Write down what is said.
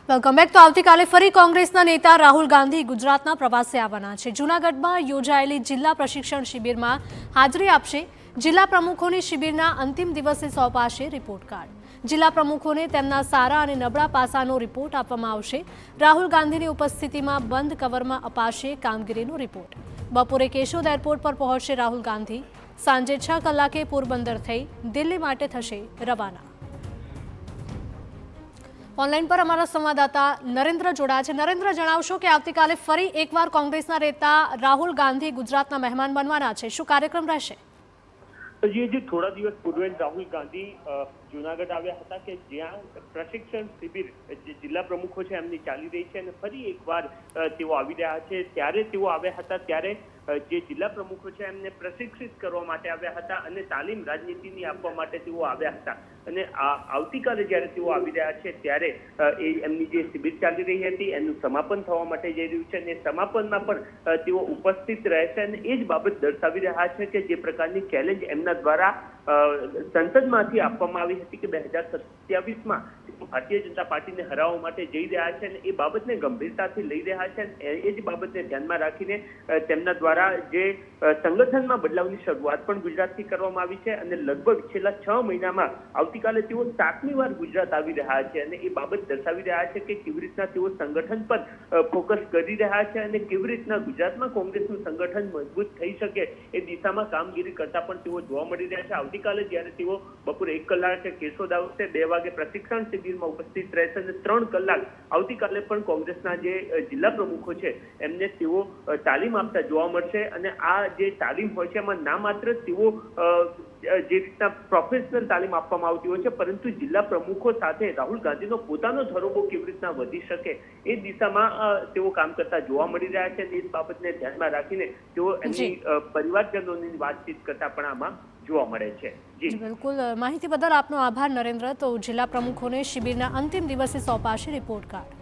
Welcome back. તો આવતીકાલે ફરી કોંગ્રેસના નેતા રાહુલ ગાંધી ગુજરાતના પ્રવાસે આવવાના છે। જૂનાગઢમાં યોજાયેલી જિલ્લા પ્રશિક્ષણ શિબિરમાં હાજરી આપશે। જિલ્લા પ્રમુખોની શિબિરના અંતિમ દિવસે સોંપાશે રિપોર્ટ કાર્ડ। જિલ્લા પ્રમુખોને તેમના સારા અને નબળા પાસાનો રિપોર્ટ આપવામાં આવશે। રાહુલ ગાંધીની ઉપસ્થિતિમાં બંધ કવરમાં અપાશે કામગીરીનો રિપોર્ટ। બપોરે કેશોદ એરપોર્ટ પર પહોંચશે રાહુલ ગાંધી। સાંજે 6 કલાકે પોરબંદર થઈ દિલ્હી માટે થશે રવાના। ઓનલાઈન પર અમારા સંવાદદાતા નરેન્દ્ર જોડાયા છે। નરેન્દ્ર, જણાવશો કે આવતીકાલે ફરી એકવાર કોંગ્રેસના નેતા રાહુલ ગાંધી ગુજરાતના મહેમાન બનવાના છે, શું કાર્યક્રમ રહેશે? જે થોડા દિવસ પૂર્વે રાહુલ ગાંધી જૂનાગઢ આવ્યા હતા કે જ્યાં પ્રશિક્ષણ શિબિર જે જિલ્લા પ્રમુખો છે એમની ચાલી રહી છે અને ફરી એકવાર તેઓ આવી રહ્યા છે। ત્યારે તેઓ આવ્યા હતા ત્યારે જે જિલ્લા પ્રમુખો છે એમને પ્રશિક્ષિત કરવા માટે આવ્યા હતા અને તાલીમ રાજનીતિની આપવા માટે તેઓ આવ્યા હતા। અને આવતીકાલે જ્યારે તેઓ આવી રહ્યા છે ત્યારે એમની જે શિબિર ચાલી રહી હતી એનું સમાપન થવા માટે જઈ રહ્યું છે અને સમાપનમાં પણ તેઓ ઉપસ્થિત રહેશે અને એ જ બાબત દર્શાવી રહ્યા છે કે જે પ્રકારની ચેલેન્જ એમના દ્વારા સંસદમાંથી આપવામાં આવી હતી કે 2027માં ભારતીય જનતા પાર્ટીને હરાવવા માટે જઈ રહ્યા છે અને એ બાબતને ગંભીરતાથી લઈ રહ્યા છે। એ જ બાબતને ધ્યાનમાં રાખીને તેમના દ્વારા જે સંગઠનમાં બદલાવની શરૂઆત પણ ગુજરાતથી કરવામાં આવી છે અને લગભગ છેલ્લા 6 મહિનામાં આવતીકાલે તેઓ 7મી વાર ગુજરાત આવી રહ્યા છે અને એ બાબત દર્શાવી રહ્યા છે કે કેવી રીતના તેઓ સંગઠન પર ફોકસ કરી રહ્યા છે અને કેવી રીતના ગુજરાતમાં કોંગ્રેસનું સંગઠન મજબૂત થઈ શકે એ દિશામાં કામગીરી કરતા પણ તેઓ જોવા મળી રહ્યા છે। આવતીકાલે જ્યારે તેઓ બપોરે 1 કલાકે કેશોદ આવશે, 2 વાગે પ્રશિક્ષણ શિબિરમાં ઉપસ્થિત રહેશે અને 3 કલાક આવતીકાલે પણ કોંગ્રેસના જે જિલ્લા પ્રમુખો છે એમને તેઓ તાલીમ આપતા જોવા મળશે। અને આ જે તાલીમ હોય છે એમાં ના માત્ર તેઓ જે રીતના પ્રોફેશનલ તાલીમ આપવામાં આવતી હોય છે પરંતુ જિલ્લા પ્રમુખો સાથે રાહુલ ગાંધીનો પોતાનો ધરોબો કેવી રીતના વધી શકે એ દિશામાં તેઓ કામ કરતા જોવા મળી રહ્યા છે અને એ બાબતને ધ્યાનમાં રાખીને તેઓ એમની પરિવારજનોની વાતચીત કરતા પણ આમાં જોવા મળે છે। જી બિલકુલ, માહિતી બદલ આપનો આભાર નરેન્દ્ર। તો જિલ્લા પ્રમુખોને શિબિરના અંતિમ દિવસે સોંપાશે રિપોર્ટ કાર્ડ।